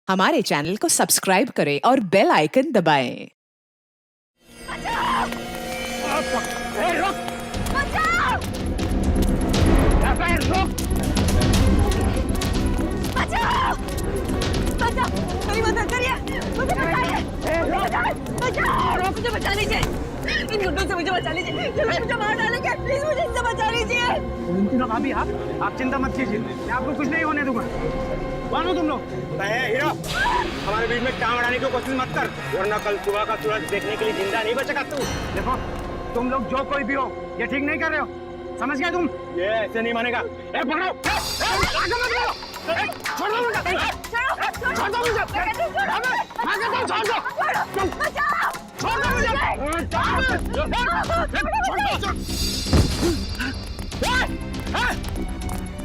हमारे चैनल को सब्सक्राइब करें और बेल आइकन दबाएं। मेरी मदद करिए, मुझे बचाइए, मुझे बचा लीजिए, इन गुंडों से मुझे बचा लीजिए, मुझे मार डालेंगे, प्लीज मुझे इनसे बचा लीजिए। भाभी आप चिंता मत कीजिए, मैं आपको कुछ नहीं होने दूंगा। कौन हो तुम लोग? हीरो, हमारे बीच में टांग अड़ाने की कोशिश मत कर, वरना कल सुबह का सूरज देखने के लिए जिंदा नहीं बचेगा तू। देखो तुम लोग जो कोई भी हो, ये ठीक नहीं कर रहे हो, समझ गए तुम? ये ऐसे नहीं मानेगा। पकड़ो, छोड़ दो मुझे, छोड़ दो मुझे,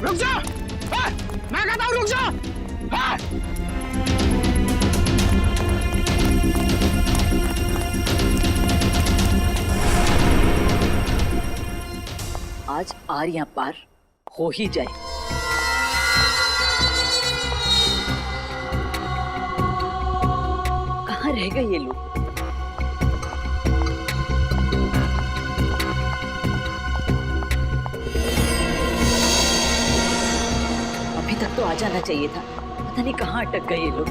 रुक जा, मैं कहता हूँ रुक जा। आज आर या पार हो ही जाए। कहाँ रह गए ये लोग? अभी तक तो आ जाना चाहिए था, पता नहीं कहाँ अटक गए ये लोग।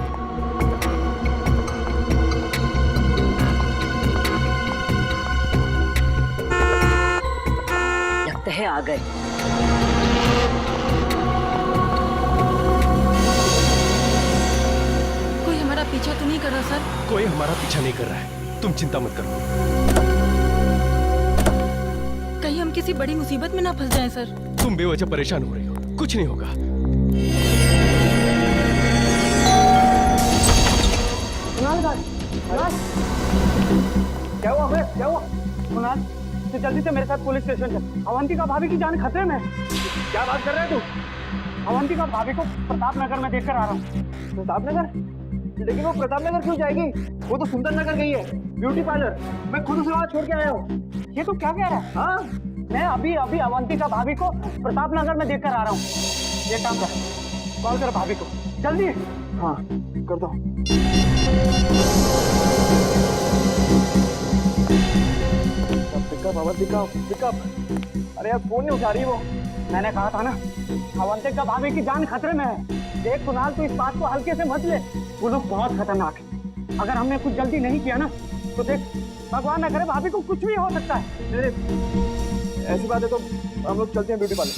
लगता है आ गए। कोई हमारा पीछा तो नहीं कर रहा सर? कोई हमारा पीछा नहीं कर रहा है, तुम चिंता मत करो। कहीं हम किसी बड़ी मुसीबत में ना फंस जाएं सर। तुम बेवजह परेशान हो रही हो, कुछ नहीं होगा। क्या हुआ बे? क्या हुआ? कुणाल, तू जल्दी से मेरे साथ पुलिस स्टेशन चल। अवंतिका भाभी की जान खतरे में है। क्या बात कर रहे है तू? अवंतिका भाभी को प्रताप नगर में देखकर आ रहा हूँ। प्रताप नगर? लेकिन वो प्रताप नगर क्यों जाएगी? वो तो सुंदर नगर गई है, ब्यूटी पार्लर। मैं खुद उसे वहाँ छोड़ के आया हूँ। ये तो क्या कह रहा है? हाँ, मैं अभी अभी अवंतिका भाभी को प्रताप नगर में देखकर आ रहा हूँ। ये काम कर, कॉल कर भाभी को जल्दी। हाँ कर दो। अवंतिका, अरे यार फोन नहीं उठा रही वो। मैंने कहा था ना, अवंतिका भाभी की जान खतरे में है। देख कुणाल, तू इस बात को हल्के से मत ले, वो लोग बहुत खतरनाक है। अगर हमने कुछ जल्दी नहीं किया ना तो देख, भगवान न करे भाभी को कुछ भी हो सकता है। ऐसी बात है तो हम लोग चलते हैं ब्यूटी पार्लर।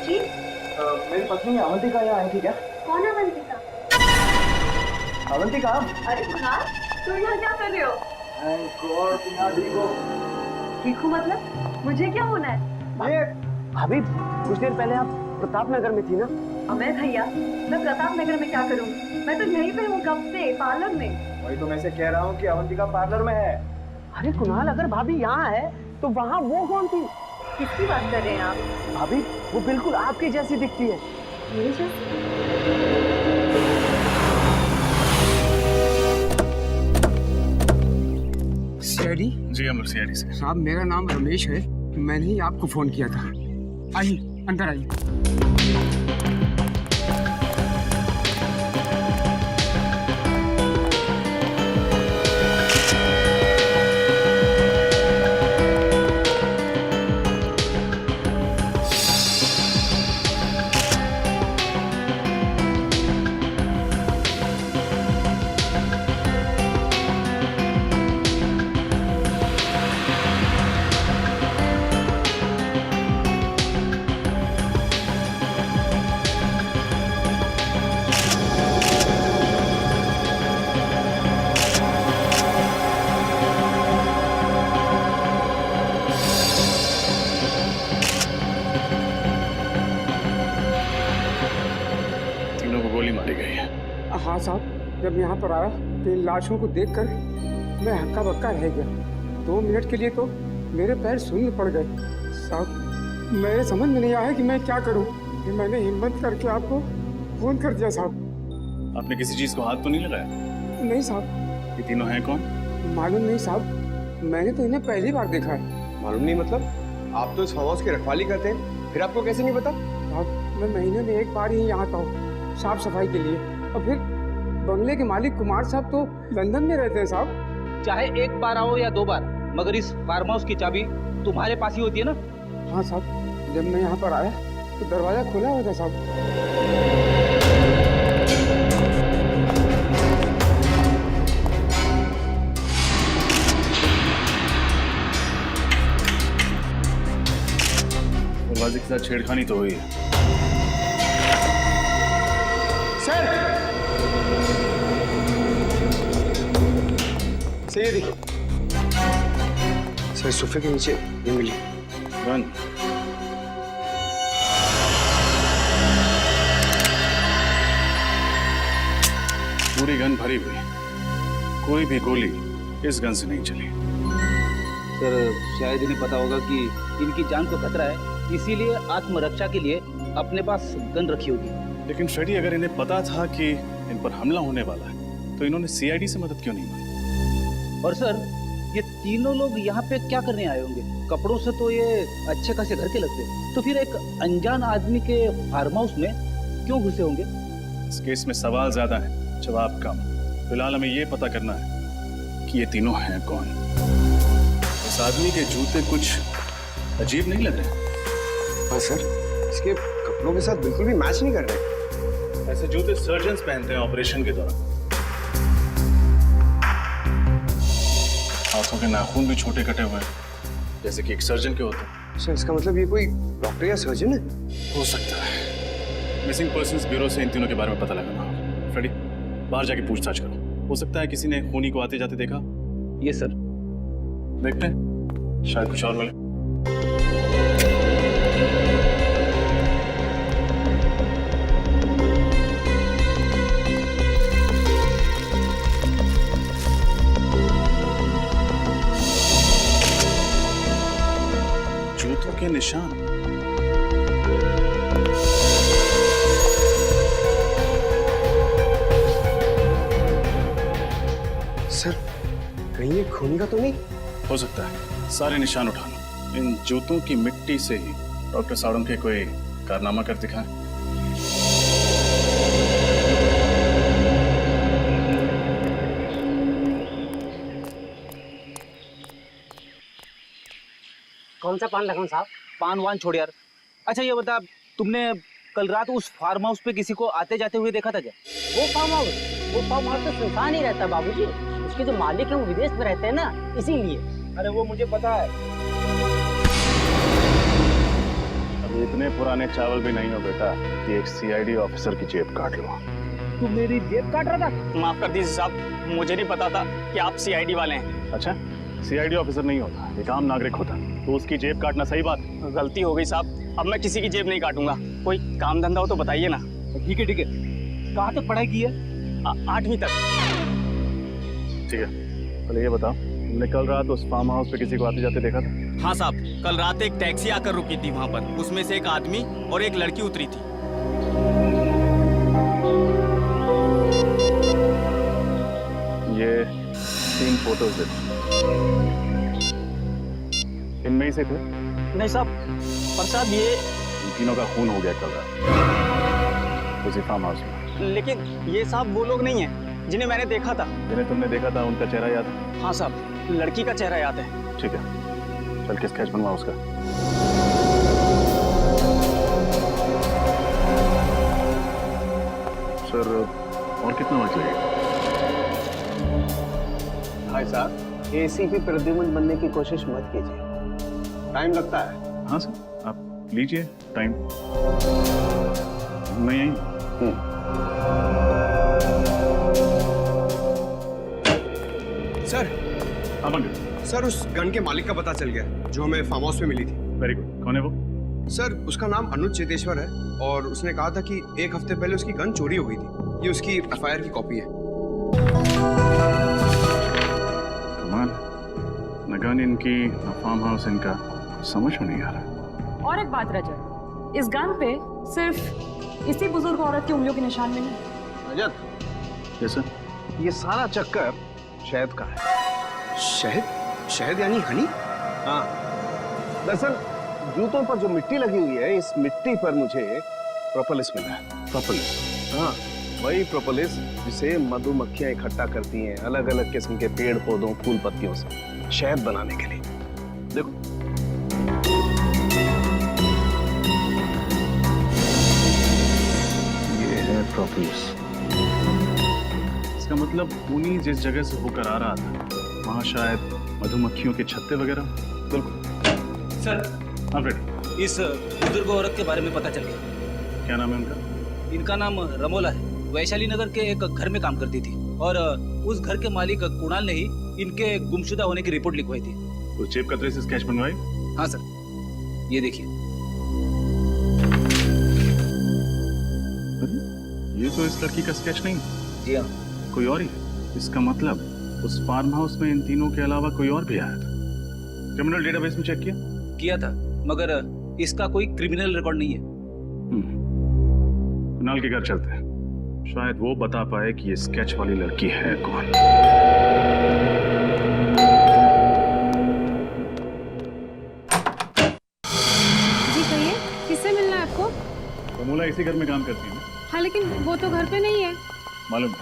जी? मेरी पत्नी अवंतिका यहाँ आई थी क्या? कौन अवंतिका? अवंतिका? अरे कुणाल, तुम यहाँ क्या कर रहे हो? ठीक हो मतलब? मुझे क्या होना है? ये भाभी, कुछ देर पहले आप प्रताप नगर में थी ना? अबे भैया, मैं प्रताप नगर में क्या करूँ? मैं तो यहीं पे हूँ कब से, पार्लर में। वही तो मैं से कह रहा हूँ कि अवंतिका पार्लर में है। अरे कुणाल, अगर भाभी यहाँ है तो वहाँ वो कौन थी? किसकी बात कर रहे हैं आप? भाभी, वो बिल्कुल आपकी जैसी दिखती है। मेरे जैसी? सीआईडी? जी हम लोग सीआईडी से। साहब, मेरा नाम रमेश है, मैंने ही आपको फोन किया था। आइए अंदर आइए। गोली मारी गई है। हाँ साहब, जब यहाँ पर आया तो इन लाशों को देखकर मैं हक्का बक्का रह गया। 2 मिनट के लिए तो मेरे पैर शून्य पड़ गए। साहब, मेरे समझ में नहीं आया कि मैं क्या करूँ। फिर मैंने हिम्मत करके आपको फोन कर दिया साहब। आपने किसी चीज को हाथ तो नहीं लगाया? नहीं साहब। ये तीनों हैं कौन? मालूम नहीं साहब, मैंने तो इन्हें पहली बार देखा है। मालूम नहीं मतलब? आप तो इस फार्म हाउस की रखवाली करते हैं, फिर आपको कैसे नहीं पता? साहब मैं महीने में एक बार ही यहाँ आता हूँ साफ सफाई के लिए, और फिर बंगले के मालिक कुमार साहब तो लंदन में रहते हैं साहब। चाहे एक बार आओ या 2 बार, मगर इस फार्म हाउस की चाबी तुम्हारे पास ही होती है ना। हाँ साहब, जब मैं यहाँ पर आया तो दरवाजा खुला हुआ था साहब। दरवाजे के साथ छेड़खानी तो हुई है। सर ये देखिए सर, सोफे के नीचे ये मिली गन। पूरी गन भरी हुई, कोई भी गोली इस गन से नहीं चली। सर शायद इन्हें पता होगा कि इनकी जान को खतरा है, इसीलिए आत्मरक्षा के लिए अपने पास गन रखी होगी। लेकिन फ्रेडी, अगर इन्हें पता था कि इन पर हमला होने वाला है तो इन्होंने सीआईडी से मदद क्यों नहीं मांगी? और सर ये तीनों लोग यहाँ पे क्या करने आए होंगे? कपड़ों से तो ये अच्छे खासे घर के लगते, तो फिर एक अनजान आदमी के फार्म हाउस में क्यों घुसे होंगे? इस केस में सवाल ज्यादा है, जवाब कम। फिलहाल हमें ये पता करना है कि ये तीनों हैं कौन। इस आदमी के जूते कुछ अजीब नहीं लग रहे? हाँ सर, इसके कपड़ों के साथ बिल्कुल भी मैच नहीं कर रहे। ऐसे जूते सर्जन्स पहनते हैं ऑपरेशन के दौरान। हाथों के नाखून भी छोटे कटे हुए हैं, जैसे कि एक सर्जन के होते हैं। सर इसका मतलब ये कोई डॉक्टर या सर्जन है? हो सकता है। मिसिंग पर्संस ब्यूरो से इन तीनों के बारे में पता लगाना होगा। फ्रेडी, बाहर जाके पूछताछ करो। हो सकता है किसी ने खूनी को आते जाते देखा। ये सर देखते हैं, शायद कुछ और मिले। जूतों के निशान। सर कहीं ये खूनी का तो नहीं? हो सकता है, सारे निशान उठा लो। इन जूतों की मिट्टी से ही डॉक्टर साड़म के कोई कारनामा कर दिखाएं। कौन सा पान लगाऊं साहब? पान वान छोड़ यार। अच्छा ये बता, तुमने कल रात उस फार्म हाउस पे किसी को आते जाते हुए देखा था क्या? वो फार्म हाउस तो सुनसान ही रहता बाबूजी। उसके जो मालिक है वो विदेश में रहते हैं ना, इसीलिए। अरे वो मुझे पता है। अब इतने पुराने चावल भी नहीं हो बेटा कि एक सीआईडी ऑफिसर की जेब काट लो। तू मेरी जेब काट रहा था? माफ कर दीजिए साहब, मुझे नहीं पता था कि आप सीआईडी वाले हैं। अच्छा, सीआईडी ऑफिसर नहीं होता, एक आम नागरिक होता, तो उसकी जेब काटना सही बात है? गलती हो गई साहब, अब मैं किसी की जेब नहीं काटूंगा। कोई काम धंधा हो तो बताइए ना। ठीक है ठीक है। कहाँ तक पढ़ाई की है? 8वीं तक। ठीक है, पहले ये बताओ, तुमने कल रात उस फार्म हाउस पे किसी को आते जाते देखा था? हाँ साहब, कल रात एक टैक्सी आकर रुकी थी वहाँ पर। उसमें से एक आदमी और एक लड़की उतरी थी। ये 3 फोटोज थे, इनमें ही से थे? नहीं साहब, पर साहब ये इन तीनों का खून हो गया कल रात उसी फार्म हाउस में। लेकिन ये साहब वो लोग नहीं हैं जिन्हें मैंने देखा था। जिन्हें तुमने देखा था उनका चेहरा याद है? हाँ साहब, लड़की का चेहरा याद है। ठीक है, चल के स्केच बनवा उसका। सर और कितना वक्त लगेगा? भाई साहब, एसीपी प्रद्युमन बनने की कोशिश मत कीजिए, टाइम लगता है। हाँ सर, आप लीजिए टाइम। मैं यहीं। सर, हाँ पंकज। सर उस गन के मालिक का पता चल गया जो हमें फार्म हाउस में मिली थी। Very good. कौन है वो? सर उसका नाम अनुज चेतेश्वर है और उसने कहा था कि 1 हफ्ते पहले उसकी गन चोरी हो गई थी। ये उसकी एफआईआर की कॉपी है। कमाल, न गन इनकी न फार्म हाउस इनका, समझ में नहीं आ रहा। और एक बात रजत, इस गन पे सिर्फ इसी बुजुर्ग औरत की उंगलियों के निशान मिले। रजत, जैसे ये सारा चक्कर शहद का है। शहद? शहद यानी हनी? हाँ, दरअसल जूतों पर जो मिट्टी लगी हुई है, इस मिट्टी पर मुझे प्रोपोलिस मिला है। प्रोपोलिस, हाँ, वही प्रोपोलिस जिसे मधुमक्खियां इकट्ठा करती हैं अलग अलग किस्म के पेड़ पौधों फूल पत्तियों से शहद बनाने के लिए। देखो, ये है प्रोपोलिस। इसका मतलब ऊनी जिस जगह से होकर आ रहा था वहां शायद मधुमक्खियों के छत्ते वगैरह। बिल्कुल सर, हाँ रेडी। इस बुजुर्ग औरत के बारे में पता चल गया। क्या नाम है उनका? इनका नाम रमोला है। वैशाली नगर के एक घर में काम करती थी और उस घर के मालिक कुणाल ने ही इनके गुमशुदा होने की रिपोर्ट लिखवाई थी। तो जेब कतरे से स्केच बनवाई? हाँ सर, ये देखिए। ये तो इस लड़की का स्केच नहीं, जी हाँ, कोई और ही है। इसका मतलब उस फार्म हाउस में इन तीनों के अलावा कोई और भी आया था। क्रिमिनल डेटाबेस में चेक किया? था, मगर इसका कोई क्रिमिनल रिकॉर्ड नहीं है। कुणाल के घर चलते हैं, शायद वो बता पाए कि ये स्केच वाली लड़की है कौन। जी कहिए, किससे मिलना है आपको? रमोला इसी घर में काम करती है ना? हाँ लेकिन वो तो घर पे नहीं है। मालूम,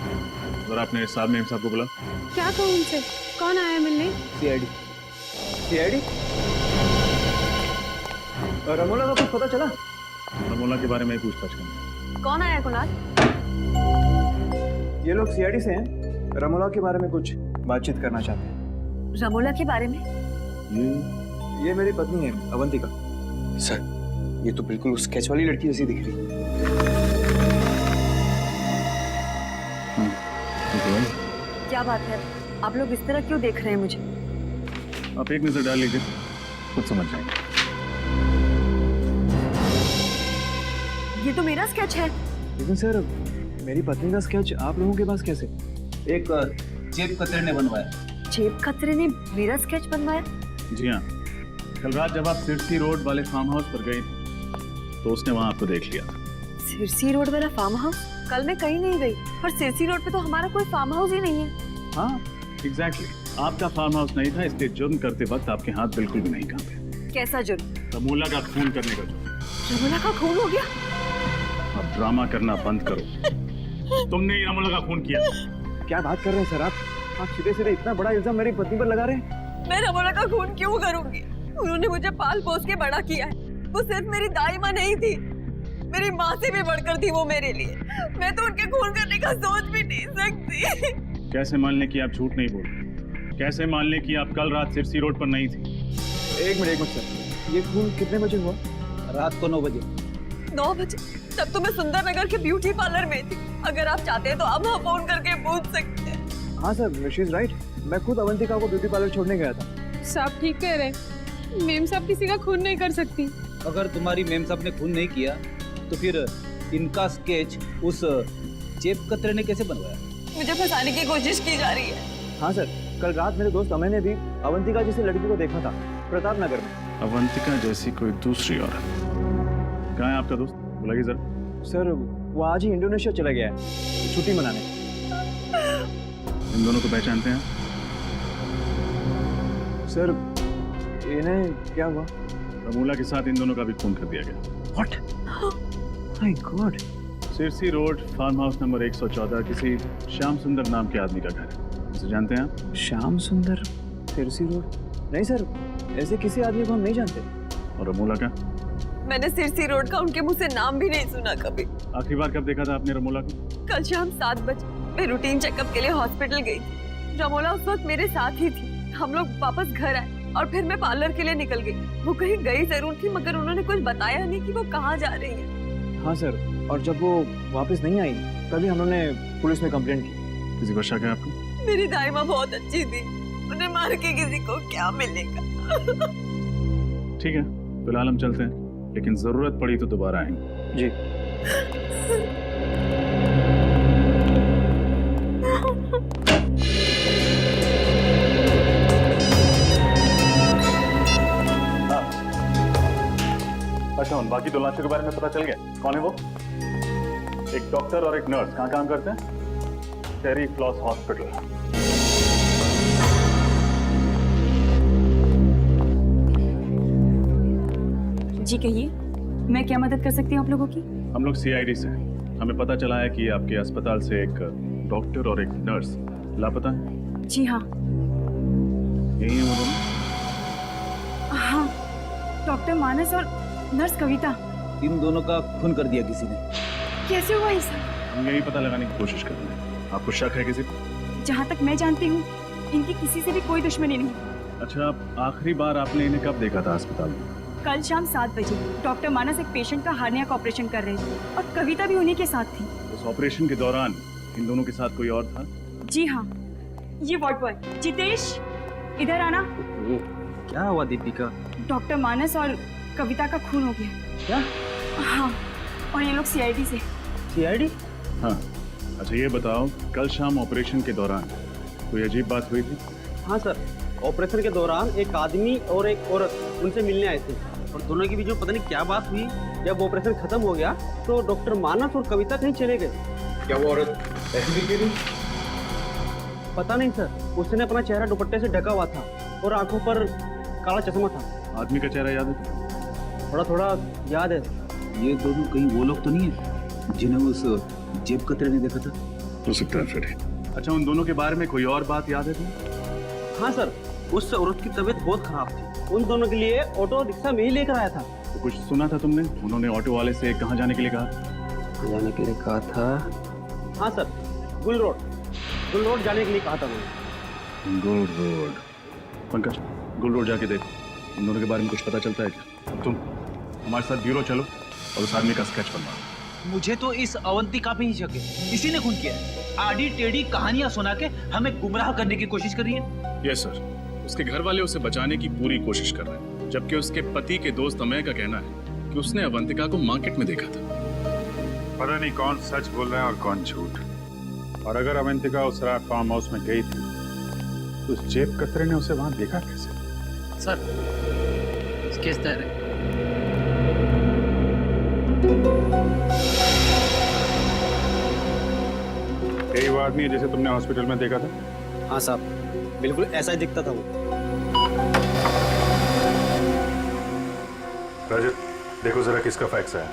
जरा अपने साहब मेम साहब को बुला। क्या कहूँ उनसे? कौन आया है मिलने? सीआईडी? रमोला का कुछ पता चला? रमोला के बारे में ही पूछताछ करना। कौन आया कुणाल? ये लोग सीआईडी से हैं, रमोला के बारे में कुछ बातचीत करना चाहते हैं। रमोला के बारे में? ये मेरी पत्नी है अवंतिका। सर, ये तो बिल्कुल उस स्केच वाली लड़की जैसी दिख रही है। क्या बात है, आप लोग इस तरह क्यों देख रहे हैं मुझे? आप एक नजर डाल लीजिए, खुद समझ जाएंगे। ये तो मेरा स्केच है। लेकिन सर, मेरी पत्नी का स्केच आप लोगों के पास कैसे? एक जेब कतरे ने बनवाया। जेब खतरे ने मेरा स्केच बनवाया? जी हाँ, कल रात जब आप सिरसी रोड वाले फार्म हाउस पर गई थी तो उसने वहां आपको देख लिया था। सिरसी रोड वाला फार्म हाउस? कल मैं कहीं नहीं गई, पर सिरसी रोड पे तो हमारा कोई फार्म हाउस ही नहीं है। हाँ, एग्जैक्टली, आपका फार्म हाउस नहीं था, इसलिए जुर्म करते वक्त आपके हाथ बिल्कुल भी नहीं कांपे। कैसा जुर्म? रमोला का खून करने का जुर्म। रमोला का खून हो गया? अब ड्रामा करना बंद करो। तुमने ही रमोला का खून किया। क्या बात कर रहे हैं सर आप सीधे सीधे इतना बड़ा इल्जाम मेरी पत्नी पर लगा रहे हैं। मैं रमोला का खून क्यों करूंगी? उन्होंने मुझे पाल पोस के बड़ा किया है। वो सिर्फ मेरी दाई माँ नहीं थी, मेरी माँ से भी बढ़कर थी वो मेरे लिए। मैं तो उनके खून करने का सोच भी नहीं सकती। कैसे मान लें कि आप झूठ नहीं बोल रहे? कैसे मान लें कि आप कल रात सिरसी रोड पर नहीं थी? एक मिनट सर, ये खून कितने बजे हुआ? रात को 9 बजे। 9 बजे? तब तो मैं सुंदर नगर के ब्यूटी पार्लर में थी। अगर आप चाहते हैं तो आप वहाँ फोन करके पूछ सकते हैं। हाँ सर, शी इज राइट। मैं खुद अवंतिका को ब्यूटी पार्लर छोड़ने गया था। साहब ठीक कह रहे, मेम साहब किसी का खून नहीं कर सकती। अगर तुम्हारी मेम साहब ने खून नहीं किया तो फिर इनका स्केच उस जेब कतरे ने कैसे बनवाया? मुझे फंसाने की कोशिश की जा रही है। हाँ सर, कल रात मेरे दोस्त अमय ने भी अवंतिका जैसी लड़की को देखा था प्रताप नगर में। अवंतिका जैसी कोई दूसरी औरत? कहाँ है आपका दोस्त? बुलाइए जरा। सर, वो आज ही इंडोनेशिया चला गया है छुट्टी मनाने। इन दोनों को पहचानते हैं? सर, इन्हें क्या हुआ? रमोला के साथ इन दोनों का भी खून कर दिया गया। What? My God! Sirsi road farm house number 114 किसी श्याम सुंदर नाम के आदमी का घर है। उसे जानते हैं आप? श्याम सुंदर, सिरसी रोड? नहीं सर, ऐसे किसी आदमी को हम नहीं जानते। और रमोला का? मैंने सिरसी रोड का उनके मुंह से नाम भी नहीं सुना कभी। आखिरी बार कब देखा था आपने रमोला को? कल शाम 7 बजे मैं रूटीन चेकअप के लिए हॉस्पिटल गई थी। रमोला उस वक्त मेरे साथ ही थी। हम लोग वापस घर आए और फिर मैं पार्लर के लिए निकल गई। वो कहीं गई जरूर थी, मगर उन्होंने कुछ बताया नहीं कि वो कहाँ जा रही है। हाँ सर, और जब वो वापस नहीं आई तभी हमने पुलिस में कंप्लेंट की। किसी को शक है आपको? मेरी दाई माँ बहुत अच्छी थी, उन्हें मार के किसी को क्या मिलेगा। ठीक है, फिलहाल हम चलते हैं, लेकिन जरूरत पड़ी तो दोबारा आएंगे। जी। अच्छा, उन बाकी 2 लाशों के बारे में पता चल गया? कौन है वो? एक डॉक्टर और एक नर्स। कहाँ काम करते हैं? टेरी फ्लॉस हॉस्पिटल। जी कहिए, मैं क्या मदद कर सकती हूँ आप लोगों की? हम लोग सीआईडी से हैं। हमें पता चला है कि आपके अस्पताल से एक डॉक्टर और एक नर्स लापता है। जी हाँ। यही है वो दोनों? हाँ, डॉक्टर मानस और नर्स कविता। इन दोनों का खून कर दिया किसी ने। कैसे हुआ ये सब? हम यही पता लगाने की कोशिश कर रहे हैं। आपको शक है किसी पर? जहाँ तक मैं जानती हूँ इनकी किसी से भी कोई दुश्मनी नहीं। अच्छा, आखिरी बार आपने इन्हें कब देखा था अस्पताल में? कल शाम 7 बजे डॉक्टर मानस एक पेशेंट का हार्निया का ऑपरेशन कर रहे थे और कविता भी उन्हीं के साथ थी। उस ऑपरेशन के दौरान इन दोनों के साथ कोई और था? जी हाँ, ये वार्ड बॉय जितेश, इधर आना। क्या हुआ दीपिका? डॉक्टर मानस और कविता का खून हो गया। क्या? हाँ, और ये लोग सीआईडी से। सीआईडी? हाँ। अच्छा ये बताओ, कल शाम ऑपरेशन के दौरान कोई अजीब बात हुई थी? हाँ सर, ऑपरेशन के दौरान एक आदमी और एक औरत उनसे मिलने आए थे और दोनों के बीच में पता नहीं क्या बात हुई। जब ऑपरेशन खत्म हो गया तो डॉक्टर मानस और कविता कहीं चले गए। क्या वो औरत ऐसी दिखी थी? पता नहीं सर, उसने अपना चेहरा दुपट्टे से ढका हुआ था और आंखों पर काला चश्मा था। आदमी का चेहरा याद है? थोड़ा थोड़ा याद है। ये दोनों कहीं वो लोग तो नहीं है जिन्हें उस जेब कतरे ने देखा था? हो सकता है फिर। अच्छा, उन दोनों के बारे में कोई और बात याद है तुम्हें? हाँ सर, उस औरत की तबीयत बहुत खराब थी। उन दोनों के लिए ऑटो रिक्शा में ही लेकर आया था। तो कुछ सुना था तुमने? उन्होंने ऑटो वाले से कहाँ जाने के लिए कहा? जाने के लिए कहा था? हाँ सर, गुल रोड जाने के लिए कहा था उन्होंने। गुल रोड। पंकज, गुल रोड जाके देखो, इन दोनों के बारे में कुछ पता चलता है क्या? तुम हमारे साथ ब्यूरो चलो और उस आदमी का स्केच बनवाओ। मुझे तो इस अवंतिका पे ही शक है। इसी ने खून किया है। आड़ी टेढ़ी कहानियां सुना के हमें गुमराह करने की कोशिश कर रही है। यस सर, उसके घर वाले उसे बचाने की पूरी कोशिश कर रहे हैं, जबकि उसके पति के दोस्त अमय का कहना है कि उसने अवंतिका को मार्केट में देखा था। पता नहीं कौन सच बोल रहा है और कौन झूठ। और अगर अवंतिका उस रात फार्म हाउस में गई थी तो उस जेब कतरे ने उसे वहां देखा कैसे? सर, स्केच तैयार है। यही वो आदमी है जिसे तुमने हॉस्पिटल में देखा था? हाँ साहब, बिल्कुल ऐसा ही दिखता था वो। रजत, देखो जरा किसका फैक्स है।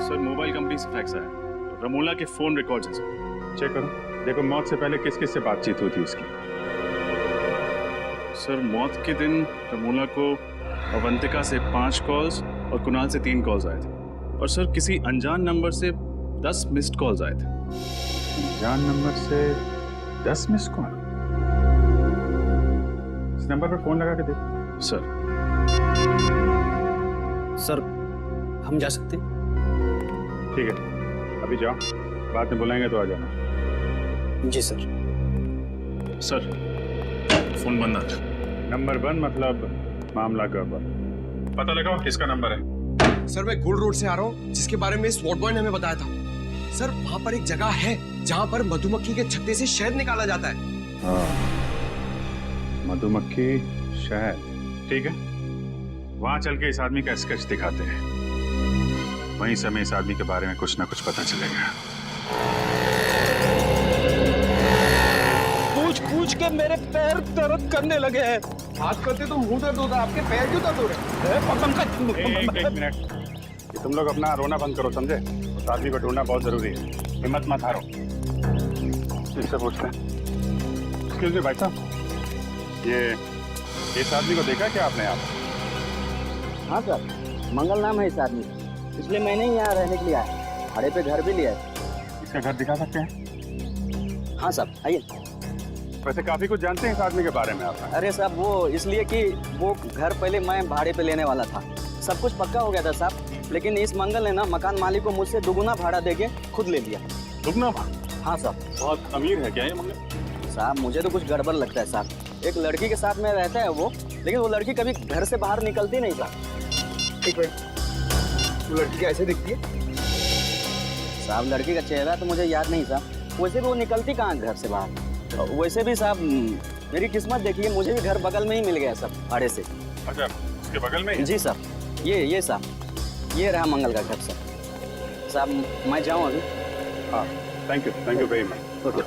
सर, मोबाइल कंपनी से फैक्स आया। रमोला के फोन रिकॉर्ड्स हैं सर। चेक करो, देखो मौत से पहले किस किस से बातचीत हुई थी उसकी। सर, मौत के दिन रमोला को अवंतिका से 5 कॉल्स और कुणाल से 3 कॉल्स आए थे। और सर, किसी अनजान नंबर से 10 मिस्ड कॉल्स आए थे। अनजान नंबर से 10 मिस कॉल? इस नंबर पर फोन लगा के देखो। सर, हम जा सकते हैं? ठीक है, अभी जाओ, बाद में बुलाएंगे तो आ जाना। जी सर। सर, फोन बंद आ था। नंबर 1 मतलब मामला गड़बड़। पता लगाओ किसका नंबर है। सर, मैं गुल रोड से आ रहा हूँ, जिसके बारे में इस वार्ड बॉय ने हमें बताया था। सर, वहाँ पर एक जगह है जहाँ पर मधुमक्खी के छत्ते से शहद निकाला जाता है। हाँ, मधुमक्खी शहद, ठीक है, वहां चल के इस आदमी का स्केच दिखाते हैं। वहीं से हमें इस आदमी के बारे में कुछ ना कुछ पता चलेगा। पूछ के मेरे पैर दर्द करने लगे हैं। बात करते तो मुंह दर्द होता है, आपके पैर क्यों दर्द हो रहे हैं? एक मिनट, ये तुम लोग अपना रोना बंद करो, समझे? उस आदमी को ढूंढना बहुत जरूरी है। हिम्मत मत हारो। इससे पूछते हैं। एक्सक्यूज मी भाई साहब, ये इस आदमी को देखा क्या आपने? आप? हाँ सर, मंगल नाम है इस आदमी का। पिछले महीने ही यहाँ रहने के लिए आया, भाड़े पे घर भी लिया है। इसका घर दिखा सकते हैं? हाँ साहब, आइए। वैसे काफी कुछ जानते हैं इस आदमी के बारे में आप? अरे साहब, वो इसलिए कि वो घर पहले मैं भाड़े पे लेने वाला था। सब कुछ पक्का हो गया था साहब, लेकिन इस मंगल ने ना मकान मालिक को मुझसे दुगुना भाड़ा देके खुद ले लिया। दुगना भाड़ा? हाँ साहब। बहुत अमीर है क्या ये मंगल? साहब, मुझे तो कुछ गड़बड़ लगता है साहब। एक लड़की के साथ में रहता है वो, लेकिन वो लड़की कभी घर से बाहर निकलती नहीं साहब। एक मिनट, वो लड़की कैसे दिखती है? साहब, लड़की का चेहरा तो मुझे याद नहीं साहब। वैसे भी वो निकलती कहाँ घर से बाहर। वैसे भी साहब, मेरी किस्मत देखिए, मुझे भी घर बगल में ही मिल गया सब भाड़े से। अच्छा, उसके बगल में ही? जी साहब, ये साहब, ये रहा मंगल का घर साहब। मैं जाऊँ अभी? हाँ, thank you very much. Okay.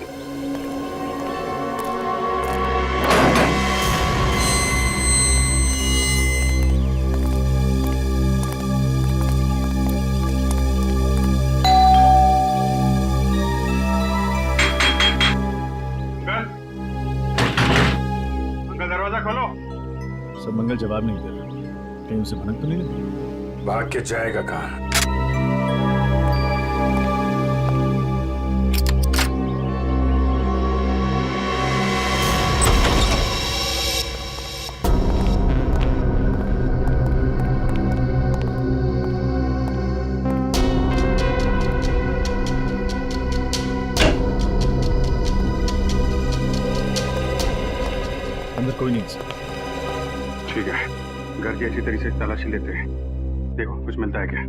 दरवाजा खोलो। सब मंगल जवाब नहीं दे रहा, कहीं उसे भनक तो नहीं लगी? भाग के जाएगा कहाँ? अंदर कोई नहीं सर। ठीक है, घर की अच्छी तरीके से तलाशी लेते हैं। देखो कुछ मिलता है क्या?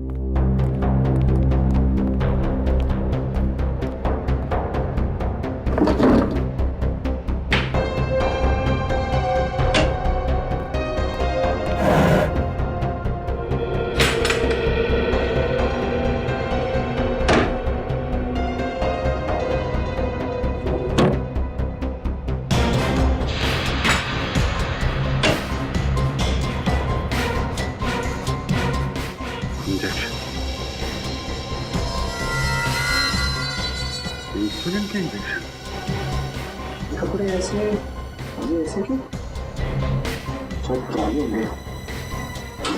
इंसुलिन के इंजेक्शन। कपड़े ऐसे ये ऐसे क्यों? सब पुराने होंगे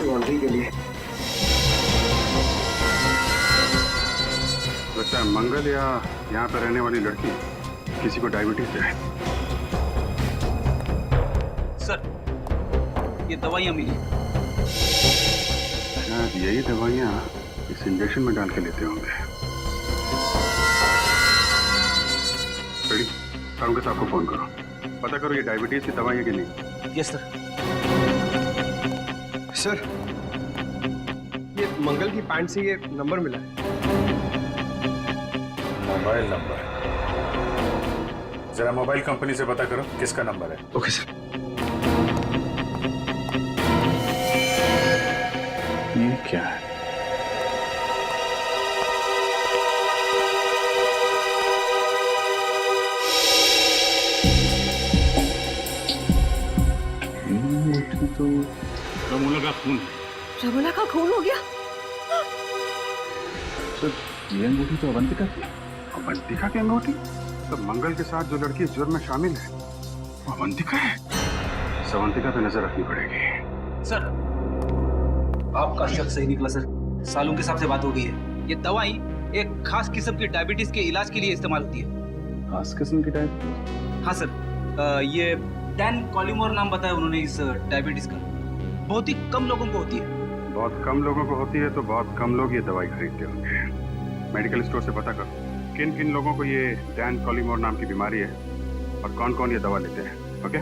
लॉन्ड्री के लिए। लगता है मंगल या यहाँ पर रहने वाली लड़की किसी को डायबिटीज है। सर ये दवाइयाँ मिली। शायद यही दवाइयाँ इस इंजेक्शन में डाल के लेते होंगे। अरुण के साहब को फोन करो, पता करो ये डायबिटीज की दवाई है कि नहीं। Yes sir. सर, ये मंगल की पैंट से ये नंबर मिला है। Mobile number? जरा मोबाइल कंपनी से पता करो किसका नंबर है। Okay sir. ये क्या है? तो रमोला का खून है। रमोला का खून हो गया? सर ये अंगूठी तो अवंतिका की। अवंतिका की अंगूठी? तो मंगल के साथ जो लड़की इस जुर्म में शामिल है वो अवंतिका है। अवंतिका पे नजर रखनी पड़ेगी। सर आपका शक सही निकला सर। सालों के हिसाब से बात हो गई है। ये दवाई एक खास किस्म की डायबिटीज के इलाज के लिए इस्तेमाल होती है। खास किस्म की डायबिटीज? हाँ सर, ये डैन कॉलिमोर नाम बताया उन्होंने इस डायबिटीज का। बहुत ही कम लोगों को होती है। बहुत कम लोगों को होती है तो बहुत कम लोग ये दवाई खरीदते होंगे। मेडिकल स्टोर से पता करो किन किन लोगों को ये डैन कॉलिमोर नाम की बीमारी है और कौन कौन ये दवा लेते हैं। ओके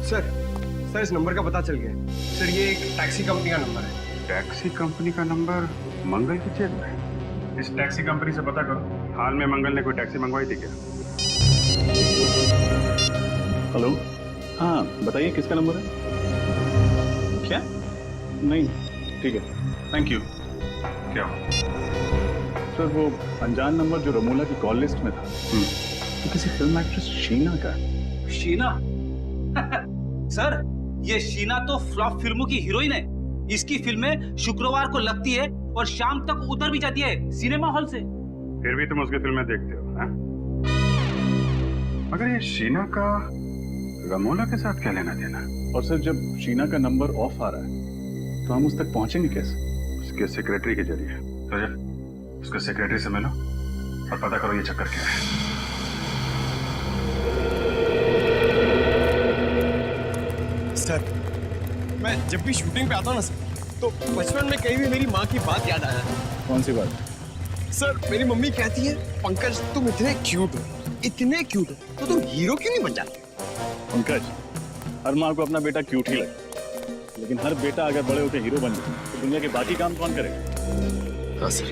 सर इस नंबर का पता चल गया। सर ये एक टैक्सी कंपनी का नंबर है। टैक्सी कंपनी का नंबर मंगल की जेब में? इस टैक्सी कंपनी से पता करो हाल में मंगल ने कोई टैक्सी मंगवाई थी क्या? हेलो, हाँ बताइए किसका नंबर है? क्या? नहीं, ठीक है, थैंक यू। क्या हुआ? सर वो अनजान नंबर जो रमोला की कॉल लिस्ट में था तो किसी फिल्म एक्ट्रेस शीना का। शीना? सर ये शीना तो फ्लॉप फिल्मों की हीरोइन है। इसकी फिल्में शुक्रवार को लगती है और शाम तक उतर भी जाती है सिनेमा हॉल से। फिर भी तुम उसकी फिल्में देखते हो हाँ? मगर ये शीना का रमोला के साथ क्या लेना देना? और सर जब शीना का नंबर ऑफ आ रहा है तो हम उस तक पहुंचेंगे कैसे? उसके सेक्रेटरी के जरिए। रजत, उसके सेक्रेटरी से मिलो और पता करो ये चक्कर क्या है। सर मैं जब भी शूटिंग पे आता हूँ ना सर, तो बचपन में कहीं भी मेरी माँ की बात याद आ जाती है। कौन सी बात? सर मेरी मम्मी कहती है पंकज तुम इतने क्यूट हो, इतने क्यूट हो, तो तुम हीरो क्यों नहीं बन जाते? पंकज, हर माँ को अपना बेटा क्यूट ही लगे, लेकिन हर बेटा अगर बड़े होकर हीरो बन जाए तो दुनिया के बाकी काम कौन करेगा? हाँ सर।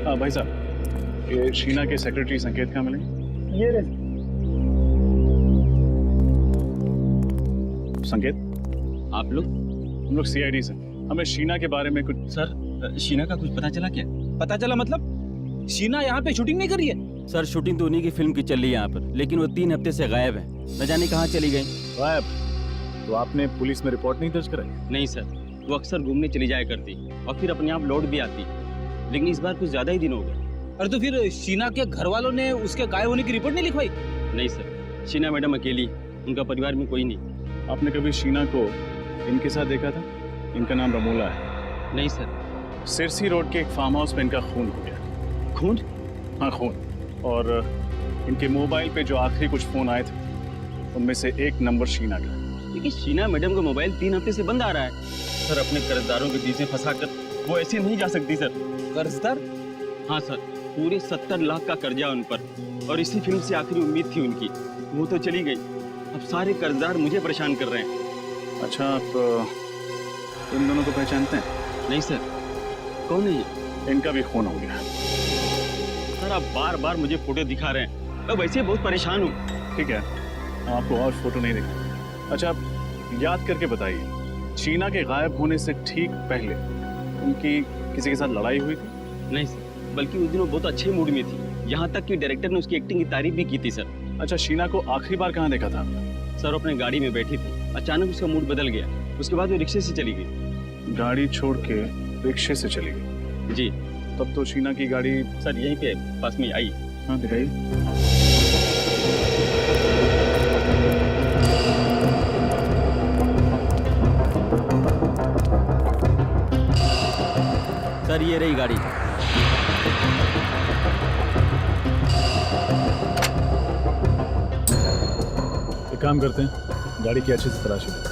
हाँ भाई साहब, ये शीना के सेक्रेटरी संकेत कहाँ मिलेंगे? ये रहे। संकेत, आप लोग? हम लोग सीआईडी से। हमें शीना के बारे में कुछ। सर शीना का कुछ पता चला क्या? पता चला मतलब? शीना यहाँ पे शूटिंग नहीं कर रही है? सर शूटिंग तो उन्हीं की फिल्म की चल रही है यहाँ पर, लेकिन वो 3 हफ्ते से गायब है। न जाने कहाँ चली गई। गायब? तो आपने पुलिस में रिपोर्ट नहीं दर्ज कराई? नहीं सर, वो अक्सर घूमने चली जाया करती और फिर अपने आप लौट भी आती, लेकिन इस बार कुछ ज्यादा ही दिन हो गए। अरे तो फिर शीना के घर वालों ने उसके गायब होने की रिपोर्ट नहीं लिखवाई? नहीं सर, शीना मैडम अकेली, उनका परिवार में कोई नहीं। आपने कभी शीना को इनके साथ देखा था? इनका नाम रमोला है। नहीं सर। सिरसी रोड के एक फार्म हाउस में इनका खून हो गया। खून? हाँ, खून। और इनके मोबाइल पे जो आखिरी कुछ फोन आए थे उनमें से एक नंबर शीना का। लेकिन शीना मैडम का मोबाइल 3 हफ्ते से बंद आ रहा है सर। अपने कर्जदारों के बीच में फंसा कर वो ऐसे नहीं जा सकती सर। कर्जदार? हाँ सर, पूरे 70 लाख का कर्जा उन पर, और इसी फिल्म से आखिरी उम्मीद थी उनकी, वो तो चली गई। अब सारे कर्जदार मुझे परेशान कर रहे हैं। अच्छा, आप इन दोनों को पहचानते हैं? नहीं सर। कौन है ये? इनका भी खून हो गया। सर आप बार बार मुझे फोटो दिखा रहे हैं, मैं वैसे बहुत परेशान हूँ। ठीक है, हम आपको और फोटो नहीं दिखाएंगे। अच्छा, आप याद करके बताइए, शीना के गायब होने से ठीक पहले उनकी किसी के साथ लड़ाई हुई थी? नहीं सर, बल्कि उस दिन वो बहुत अच्छे मूड में थी, यहाँ तक कि डायरेक्टर ने उसकी एक्टिंग की तारीफ भी की थी सर। अच्छा, शीना को आखिरी बार कहाँ देखा था? सर अपने गाड़ी में बैठी थी, अचानक उसका मूड बदल गया, उसके बाद वो रिक्शे से चली गई। गाड़ी छोड़ के रिक्शे से चली गई? जी। तब तो शीना की गाड़ी सर यहीं पे पास में आई। हाँ, दिखाइए। सर ये रही गाड़ी। एक काम करते हैं, गाड़ी की अच्छे से तलाशी लें,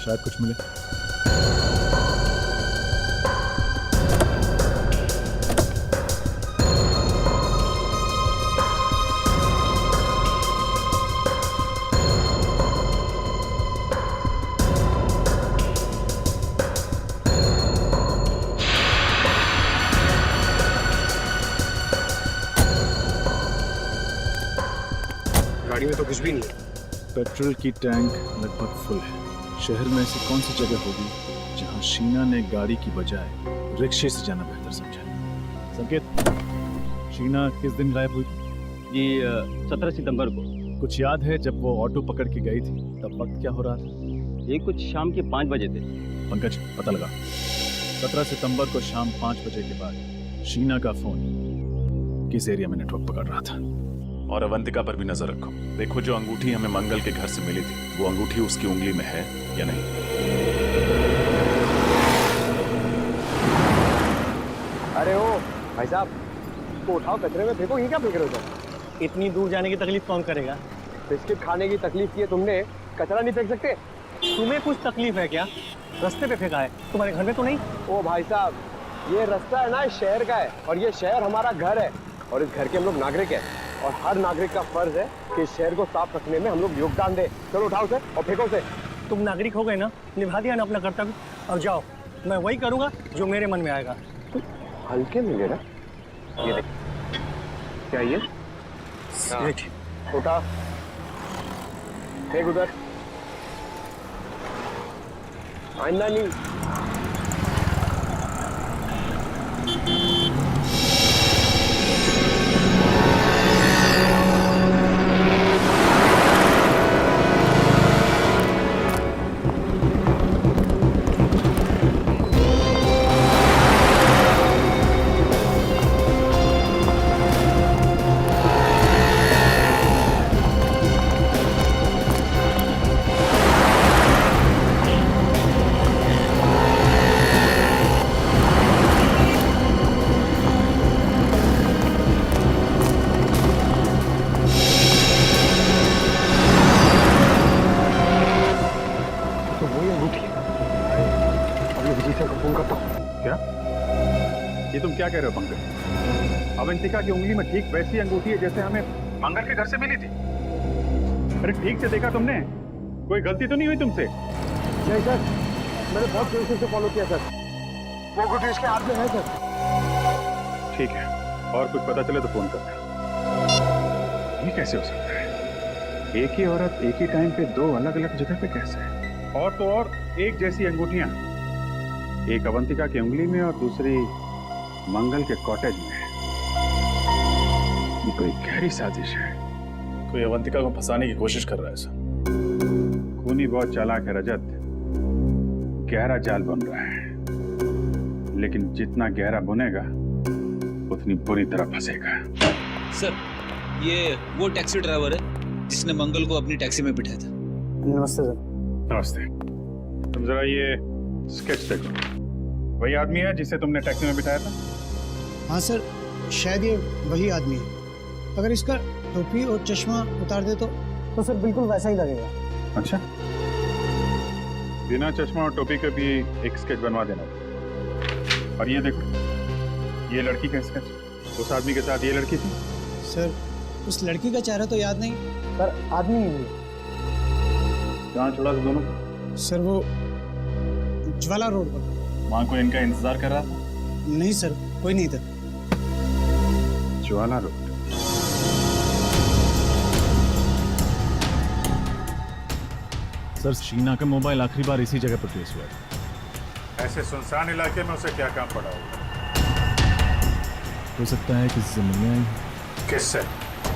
शायद कुछ मिले। गाड़ी में तो कुछ भी नहीं है। पेट्रोल की टैंक लगभग फुल है। शहर में ऐसी कौन सी जगह होगी जहां शीना ने गाड़ी की बजाय रिक्शे से जाना बेहतर समझा? संकेत, शीना किस दिन गायब हुई? ये 17 सितंबर को। कुछ याद है जब वो ऑटो पकड़ के गई थी तब वक्त क्या हो रहा था? ये कुछ शाम के 5 बजे थे। पंकज, पता लगा। 17 सितंबर को शाम 5 बजे के बाद शीना का फोन किस एरिया में नेटवर्क पकड़ रहा था? और अवंतिका पर भी नजर रखो। देखो, जो अंगूठी हमें मंगल के घर से मिली थी, वो अंगूठी उसकी उंगली में है या नहीं। अरे ओ भाई साहब, तो उठाओ, कचरे में फेंको। ये क्या फेंक रहे हो तुम? इतनी दूर जाने की तकलीफ कौन करेगा? बिस्किट खाने की तकलीफ की है तुमने, कचरा नहीं फेंक सकते? तुम्हें कुछ तकलीफ है क्या? रास्ते पे फेंका है, तुम्हारे घर में तो नहीं? ओ भाई साहब, ये रास्ता है ना, इस शहर का है, और ये शहर हमारा घर है, और इस घर के हम लोग नागरिक हैं, और हर नागरिक का फर्ज है कि इस शहर को साफ रखने में हम लोग योगदान दें। चलो उठाओ उसे और फेंको उसे। तुम नागरिक हो गए ना, निभा दिया ना अपना कर्तव्य, और जाओ। मैं वही करूंगा जो मेरे मन में आएगा। हल्के में ले रहा, ये देख, क्या ये? उठा, फेंक उधर, आइंदा नहीं। ये तुम क्या कह रहे हो पंकज? अवंतिका की उंगली में ठीक वैसी अंगूठी है जैसे हमें मंगल के घर से मिली थी। अरे ठीक से देखा तुमने? कोई गलती तो नहीं हुई तुमसे? नहीं सर, मैंने बहुत कोशिश से फॉलो किया सर, वो अंगूठी इसके हाथ में है सर। ठीक है, और कुछ पता चले तो फोन करना। ये कैसे हो सकता है? एक ही औरत एक ही टाइम पे दो अलग अलग जगह पे कैसे? और तो और एक जैसी अंगूठियां, एक अवंतिका की उंगली में और दूसरी मंगल के कॉटेज में। ये कोई गहरी साजिश है। कोई अवंतिका को फंसाने की कोशिश कर रहा है सर। खूनी बहुत चालाक है रजत, गहरा जाल बन रहा है, लेकिन जितना गहरा बुनेगा उतनी बुरी तरह फंसेगा। सर, ये वो टैक्सी ड्राइवर है जिसने मंगल को अपनी टैक्सी में बिठाया था। नमस्ते सर। नमस्ते। तुम जरा ये स्केच देखो। वही आदमी है जिसे तुमने टैक्सी में बिठाया था? हाँ सर, शायद ये वही आदमी है। अगर इसका टोपी और चश्मा उतार दे तो सर बिल्कुल वैसा ही लगेगा। अच्छा, बिना चश्मा और टोपी के भी एक स्केच बनवा देना। और ये देखो, ये लड़की का स्केच। उस आदमी के साथ ये लड़की थी? सर उस लड़की का चेहरा तो याद नहीं, पर आदमी ही है। कहाँ छोड़ा था दोनों? सर वो ज्वाला रोड पर। वहाँ कोई इनका इंतजार कर रहा था? नहीं सर, कोई नहीं था। ज्वाला रोड। सर शीना का मोबाइल आखिरी बार इसी जगह पर ट्रेस हुआ है। ऐसे सुनसान इलाके में उसे क्या काम पड़ा होगा? हो सकता है किसी से मिलने आई। किससे?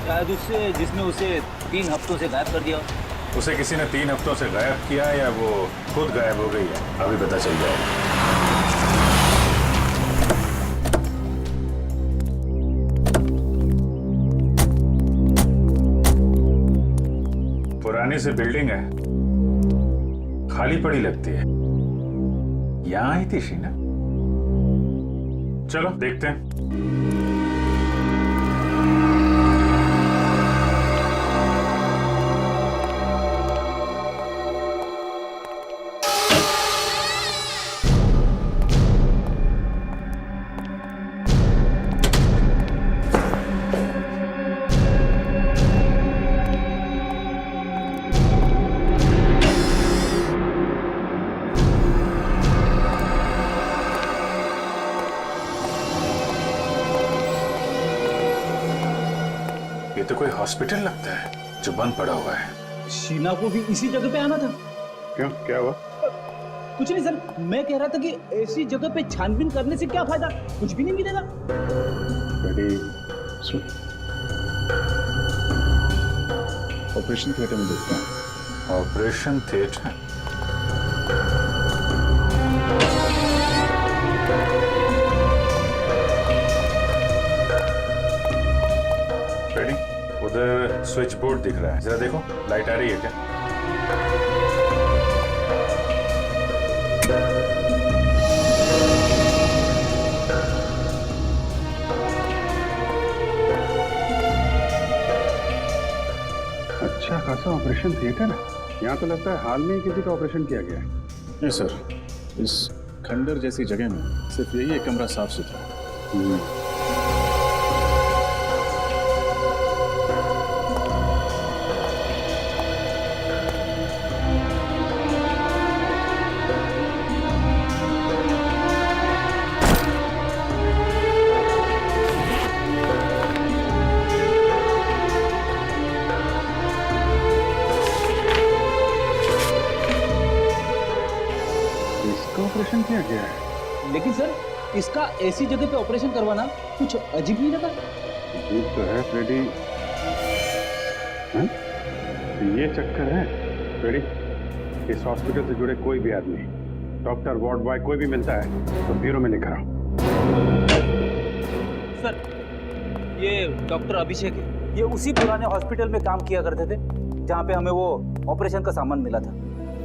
शायद उससे जिसने उसे 3 हफ्तों से गायब कर दिया। उसे किसी ने 3 हफ्तों से गायब किया या वो खुद गायब हो गई है? अभी पता चल जाएगा। पुरानी सी बिल्डिंग है, खाली पड़ी लगती है। यहां आई थी शीना? चलो देखते हैं। ये तो कोई हॉस्पिटल लगता है जो बंद पड़ा हुआ है। शीना को भी इसी जगह पे आना था। क्यों, क्या हुआ? कुछ नहीं सर, मैं कह रहा था कि ऐसी जगह पे छानबीन करने से क्या फायदा, कुछ भी नहीं मिलेगा। ऑपरेशन थिएटर में देखता हूँ। Operation theatre? रेडी? उधर स्विच बोर्ड दिख रहा है, जरा देखो लाइट आ रही है क्या? अच्छा खासा ऑपरेशन थिएटर है। यहाँ तो लगता है हाल में ही किसी का ऑपरेशन किया गया है। नहीं सर, इस खंडर जैसी जगह में सिर्फ यही एक कमरा साफ सुथरा है। ऑपरेशन किया गया है। लेकिन सर, इसका ऐसी जगह पे ऑपरेशन करवाना कुछ अजीब नहीं लगा? अजीब तो है फ्रेडी। ये चक्कर है फ्रेडी, इस हॉस्पिटल से जुड़े कोई भी आदमी, डॉक्टर, वार्ड बॉय, कोई भी मिलता है तो ब्यूरो में लेकर आओ। सर, ये डॉक्टर अभिषेक है। ये उसी पुराने हॉस्पिटल में काम किया करते थे जहाँ पे हमें वो ऑपरेशन का सामान मिला था।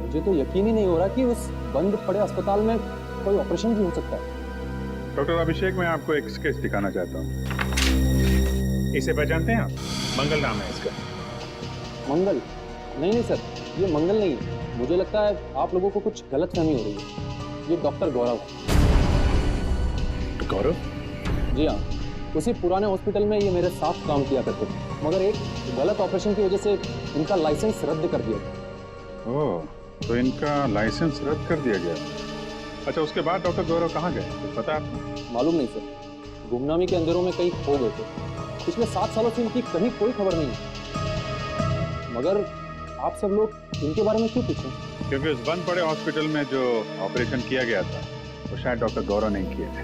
मुझे तो यकीन ही नहीं हो रहा कि उस बंद पड़े अस्पताल में कोई ऑपरेशन भी हो सकता है। डॉक्टर अभिषेक, मैं आपको एक स्केच दिखाना चाहता हूँ। इसे पहचानते हैं आप? मंगल नाम है इसका। मंगल? नहीं सर, ये मंगल नहीं है। मुझे लगता है आप लोगों को कुछ गलतफहमी हो रही है। ये डॉक्टर गौरव। गौरव? जी हाँ, उसी पुराने हॉस्पिटल में ये मेरे साथ काम किया करते थे, मगर एक गलत ऑपरेशन की वजह से इनका लाइसेंस रद्द कर दिया। ओह, तो इनका लाइसेंस रद्द कर दिया गया। अच्छा, उसके बाद डॉक्टर गौरव कहाँ गए, कुछ पता है आपको? मालूम नहीं सर, गुमनामी के अंधेरों में कहीं खो गए थे। पिछले 7 सालों से इनकी कहीं कोई खबर नहीं है। मगर आप सब लोग इनके बारे में क्यों पूछें? क्योंकि उस बंद पड़े हॉस्पिटल में जो ऑपरेशन किया गया था वो शायद डॉक्टर गौरव नहीं किए थे।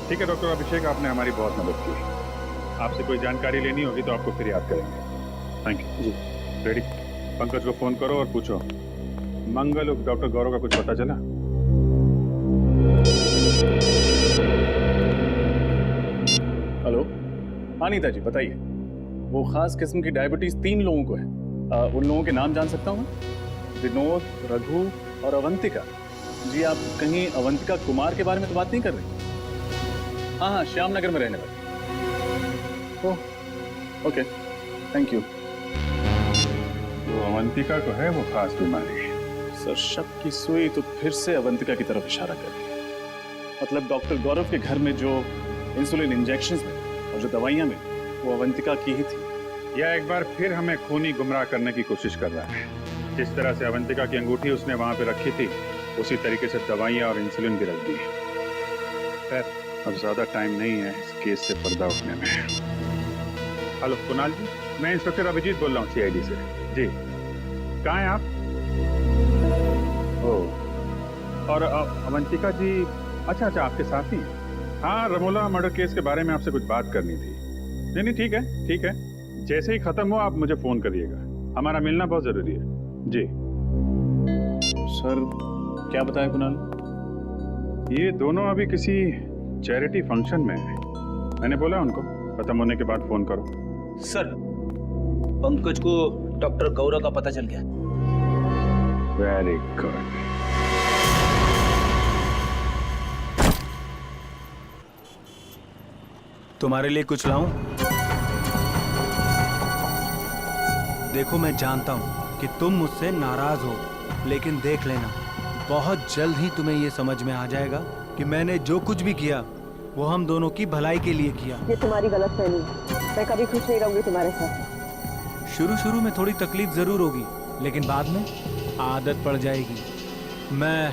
ठीक है डॉक्टर अभिषेक, आपने हमारी बहुत मदद की। आपसे कोई जानकारी लेनी होगी तो आपको फिर याद करेंगे। Thank you ji. Ready? Pankaj को फोन करो और पूछो मंगल उस डॉक्टर गौरव का कुछ पता चला? हेलो, अनीता जी बताइए। वो खास किस्म की डायबिटीज 3 लोगों को है। उन लोगों के नाम जान सकता हूँ मैं? विनोद, रघु और अवंतिका। जी आप कहीं अवंतिका कुमार के बारे में तो बात नहीं कर रही? हाँ हाँ, श्याम नगर में रहने वाली। Oh okay, thank you. तो अवंतिका को है वो खास बीमारी? सर शक की सुई तो फिर से अवंतिका की तरफ इशारा कर रही है। मतलब डॉक्टर गौरव के घर में जो इंसुलिन इंजेक्शंस मिले और जो दवाइयां मिली वो अवंतिका की ही थी। यह एक बार फिर हमें खूनी गुमराह करने की कोशिश कर रहा है। जिस तरह से अवंतिका की अंगूठी उसने वहां पे रखी थी, उसी तरीके से दवाइयां और इंसुलिन भी रख दी। खैर, अब ज्यादा टाइम नहीं है इस केस से पर्दा उठने में। हेलो कुणाल जी, मैं इंस्पेक्टर अभिजीत बोल रहा हूँ CID से। जी, कहाँ हैं आप? ओह, और अवंतिका जी, अच्छा आपके साथ ही हैं। हाँ, रमोला मर्डर केस के बारे में आपसे कुछ बात करनी थी। नहीं ठीक है ठीक है, जैसे ही खत्म हो आप मुझे फोन करिएगा, हमारा मिलना बहुत जरूरी है। जी सर, क्या बताया कुणाल? ये दोनों अभी किसी चैरिटी फंक्शन में है। मैंने बोला उनको खत्म होने के बाद फोन करो। सर, पंकज को डॉक्टर गौरव का पता चल गया। Very good. तुम्हारे लिए कुछ लाऊं? देखो मैं जानता हूं कि तुम मुझसे नाराज हो, लेकिन देख लेना बहुत जल्द ही तुम्हें ये समझ में आ जाएगा कि मैंने जो कुछ भी किया वो हम दोनों की भलाई के लिए किया। ये तुम्हारी गलतफहमी है। मैं कभी खुश नहीं रहूंगी तुम्हारे साथ। शुरू में थोड़ी तकलीफ जरूर होगी, लेकिन बाद में आदत पड़ जाएगी। मैं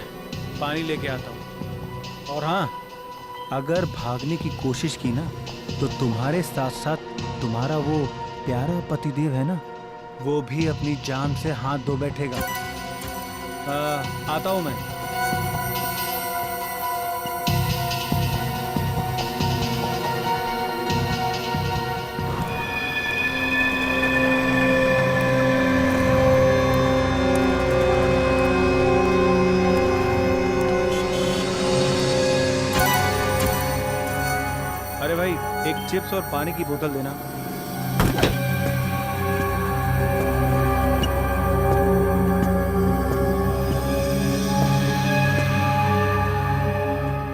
पानी लेके आता हूँ। और हाँ, अगर भागने की कोशिश की ना तो तुम्हारे साथ साथ तुम्हारा वो प्यारा पतिदेव है ना, वो भी अपनी जान से हाथ धो बैठेगा। आता हूँ मैं। अरे भाई, एक चिप्स और पानी की बोतल देना।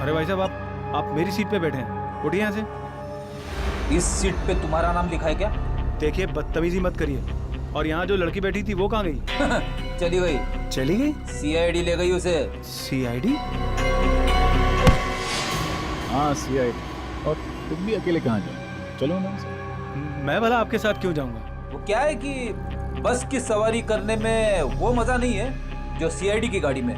अरे भाई साहब, आप मेरी सीट पे बैठे हैं, उठिए यहाँ से। इस सीट पे तुम्हारा नाम लिखा है क्या? देखिए, बदतमीजी मत करिए। और यहाँ जो लड़की बैठी थी वो कहाँ गई? चली गई। चली गई? CID ले गई उसे। CID? हाँ CID। और तुम भी अकेले कहाँ जाओ? चलो ना। मैं भला आपके साथ क्यों जाऊंगा? वो क्या है कि बस की सवारी करने में वो मजा नहीं है जो CID की गाड़ी में।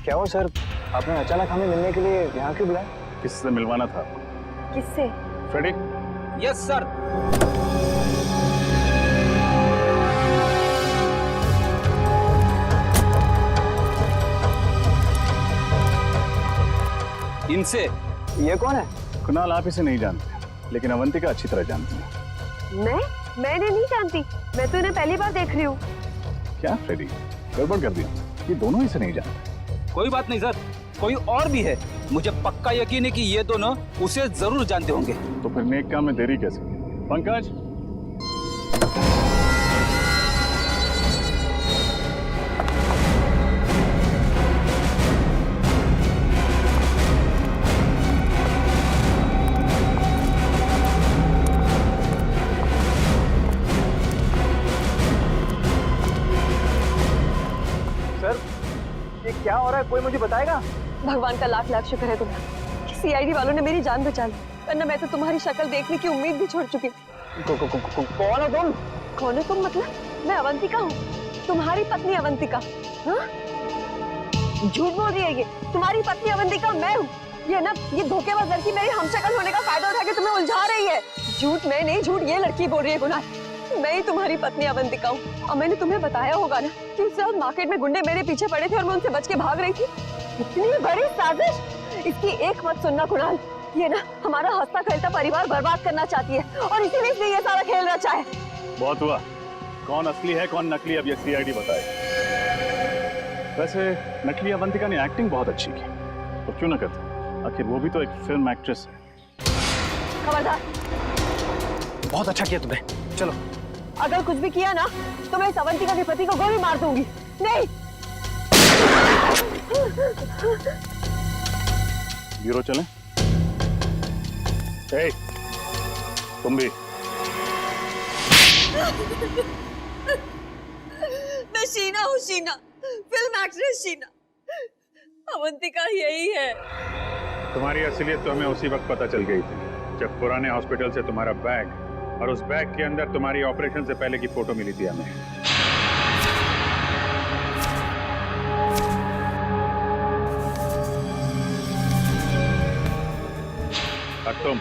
क्या हो सर, आपने अचानक हमें मिलने के लिए यहाँ क्यों बुलाया? किससे मिलवाना था? किससे? फ्रेडी? Yes sir. इनसे। ये कौन है? कुणाल, आप इसे नहीं जानते, लेकिन अवंतिका अच्छी तरह जानती है। मैंने नहीं जानती। मैं तो इन्हें पहली बार देख रही हूँ। क्या फ्रेडी, गड़बड़ कर दिया? ये दोनों इसे नहीं जानते। कोई बात नहीं सर, कोई और भी है। मुझे पक्का यकीन है कि ये दोनों उसे जरूर जानते होंगे। तो फिर नेक काम में देरी कैसे? पंकज, क्या हो रहा है, कोई मुझे बताएगा? भगवान का लाख लाख शुक्र है तुम्हारा कि CID वालों ने मेरी जान बचा ली, वरना मैं तो तुम्हारी शक्ल देखने की उम्मीद भी छोड़ चुकी थी। कौन हो तुम? कौन हो तुम मतलब? मैं अवंतिका हूँ, तुम्हारी पत्नी अवंतिका। हाँ? झूठ बोल रही है ये। तुम्हारी पत्नी अवंतिका मैं हूँ। ये ना, ये धोखेबाज लड़की मेरी हमशक्ल होने का फायदा उठा के तुम्हें उलझा रही है। झूठ मैं नहीं, झूठ ये लड़की बोल रही है। गुनाह, मैं ही तुम्हारी पत्नी अवंतिका हूँ। और मैंने तुम्हें बताया होगा ना कि उस वक्त मार्केट में गुंडे मेरे पीछे पड़े थे और मैं उनसे बच के भाग रही थी। इतनी बड़ी साजिश, इसकी एक मत सुनना कुणाल। ये ना हमारा हंसता खेलता परिवार बर्बाद करना चाहती है और इसीलिए इसने ये सारा खेल रचा है। बहुत हुआ, कौन असली है कौन नकली अब ये सीआईडी बताए। वैसे नकली अवंतिका ने एक्टिंग बहुत अच्छी की, तो क्यों ना करते, आखिर वो भी तो एक फिल्म एक्ट्रेस है। खबरदार, बहुत अच्छा किया तुमने, चलो। अगर कुछ भी किया ना तो मैं इस अवंतिका के पति को गोली मार दूंगी। नहीं, ब्यूरो चलें? ए, तुम भी। मैं शीना हूँ, शीना, फिल्म एक्ट्रेस शीना। अवंतिका यही है। तुम्हारी असलियत तो हमें उसी वक्त पता चल गई थी जब पुराने हॉस्पिटल से तुम्हारा बैग और उस बैग के अंदर तुम्हारी ऑपरेशन से पहले की फोटो मिली थी हमें। और तुम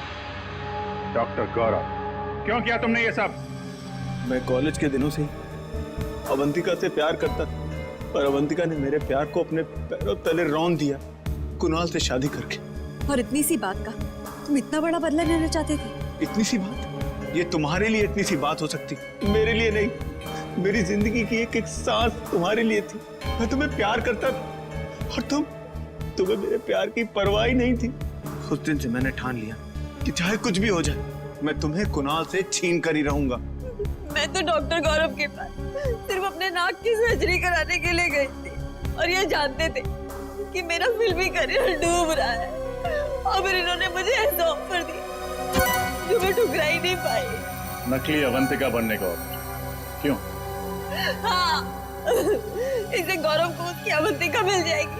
डॉक्टर गौरव, क्यों किया तुमने ये सब? मैं कॉलेज के दिनों से अवंतिका से प्यार करता था, पर अवंतिका ने मेरे प्यार को अपने पैरों तले रौंद दिया, कुणाल से शादी करके। और इतनी सी बात का तुम इतना बड़ा बदला लेना चाहते थे? इतनी सी बात? ये तुम्हारे लिए इतनी सी बात हो सकती, मेरे लिए नहीं। मेरी जिंदगी की एक एक सांस तुम्हारे लिए थी। मैं तुम्हें प्यार करता था और तुम्हें मेरे प्यार की परवाह ही नहीं थी। उस दिन से मैंने ठान लिया कि चाहे कुछ भी हो जाए, मैं तुम्हें कुणाल से छीन कर ही रहूंगा। मैं तो डॉक्टर गौरव के पास सिर्फ अपने नाक की सर्जरी कराने के लिए गई थी और ये जानते थे कि मेरा फिल्मी करियर डूब रहा है, और फिर इन्होंने मुझे ऐसा ऑफर दिया जो मैं ठुकरा ही नहीं पाई। नकली अवंतिका बनने का ऑफर? क्यों? हाँ, इससे गौरव को उसकी अवंतिका मिल जाएगी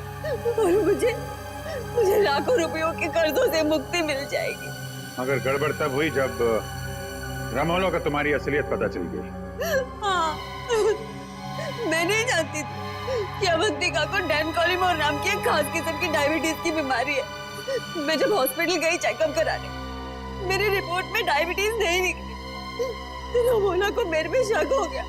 और मुझे लाखों रुपयों के कर्जों से मुक्ति मिल जाएगी। मगर गड़बड़ तब हुई जब रमोलो का तुम्हारी असलियत पता चल गई। हाँ, मैं नहीं जानती थी कि अवंतिका को डैन कॉलिमोर नाम की एक खास किस्म की डायबिटीज की बीमारी है। मैं जब हॉस्पिटल गई चेकअप कराने, मेरी रिपोर्ट में डायबिटीज नहीं निकली। रमोला को मेरे पे शक हो गया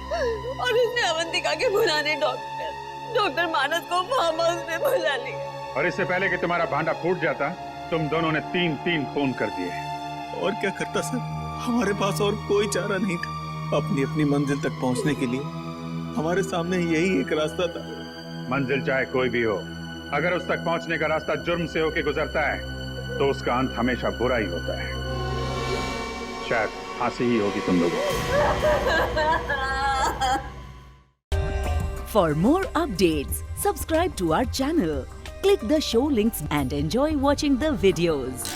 और उसने अवंतिका के पुराने डॉक्टर मानस को फार्म हाउस में बुला लिया। और इससे पहले कि तुम्हारा भांडा फूट जाता, तुम दोनों ने 3 फोन कर दिए। और क्या करता सर, हमारे पास और कोई चारा नहीं था। अपनी अपनी मंजिल तक पहुंचने के लिए हमारे सामने यही एक रास्ता था। मंजिल चाहे कोई भी हो, अगर उस तक पहुंचने का रास्ता जुर्म से होकर गुजरता है तो उसका अंत हमेशा बुरा ही होता है। शायद फांसी ही होगी तुम लोगों को। For more updates, subscribe to our channel, click the show links and enjoy watching the videos.